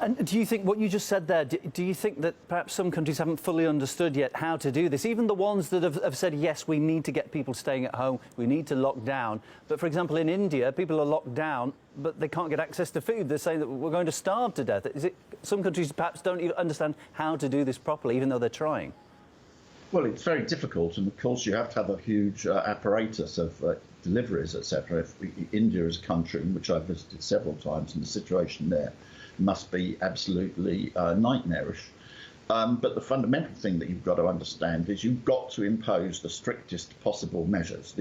And do you think what you just said there, do you think that perhaps some countries haven't fully understood yet how to do this? Even the ones that have said, yes, we need to get people staying at home, we need to lock down. But, for example, in India, people are locked down, but they can't get access to food. They're saying that we're going to starve to death. Some countries perhaps don't even understand how to do this properly, even though they're trying. Well, it's very difficult, and of course you have to have a huge apparatus of deliveries, etc. India is a country in which I've visited several times, and the situation there must be absolutely nightmarish. But the fundamental thing that you've got to understand is you've got to impose the strictest possible measures.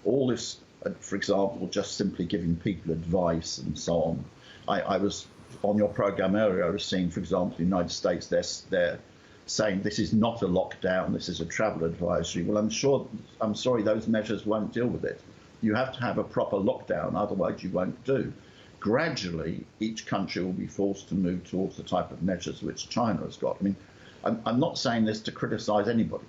All this, for example, just simply giving people advice and so on. I was on your programme earlier, I was seeing, for example, the United States, they're saying this is not a lockdown, this is a travel advisory. Well, I'm sorry, those measures won't deal with it. You have to have a proper lockdown, otherwise you won't do. Gradually, each country will be forced to move towards the type of measures which China has got. I mean, I'm not saying this to criticise anybody,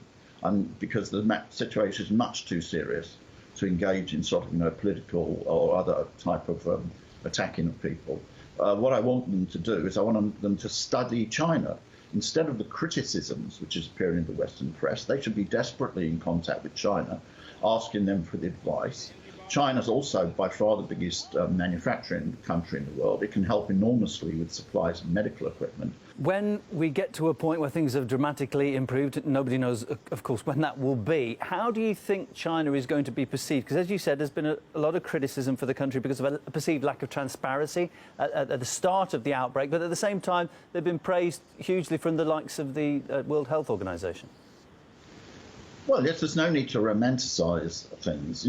because the situation is much too serious to engage in sort of political or other type of attacking of people. What I want them to do is I want them to study China. Instead of the criticisms which is appearing in the Western press, they should be desperately in contact with China, asking them for the advice. China's also by far the biggest manufacturing country in the world. It can help enormously with supplies of medical equipment. When we get to a point where things have dramatically improved, nobody knows, of course, when that will be. How do you think China is going to be perceived? Because, as you said, there's been a lot of criticism for the country because of a perceived lack of transparency at the start of the outbreak. But at the same time, they've been praised hugely from the likes of the World Health Organization. Well, yes, there's no need to romanticise things.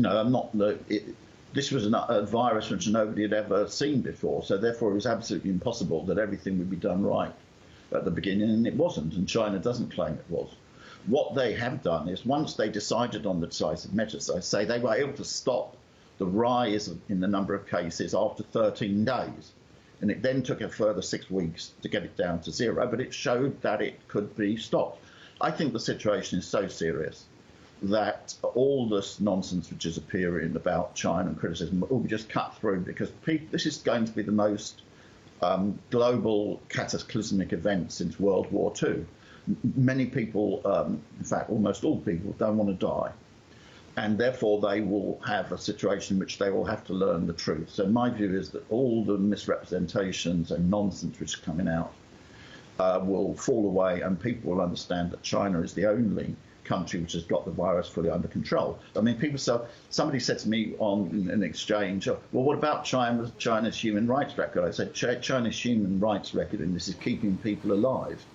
This was a virus which nobody had ever seen before, so therefore it was absolutely impossible that everything would be done right at the beginning, and it wasn't, and China doesn't claim it was. What they have done is, once they decided on the decisive measures, I say they were able to stop the rise in the number of cases after 13 days. And it then took a further 6 weeks to get it down to zero, but it showed that it could be stopped. I think the situation is so serious that all this nonsense which is appearing about China and criticism will be just cut through, because this is going to be the most global cataclysmic event since World War II. Many people, in fact almost all people, don't want to die, and therefore they will have a situation in which they will have to learn the truth. So my view is that all the misrepresentations and nonsense which is coming out will fall away, and people will understand that China is the only country which has got the virus fully under control. I mean, somebody said to me on an exchange, well, what about China's human rights record? I said, China's human rights record in this is keeping people alive.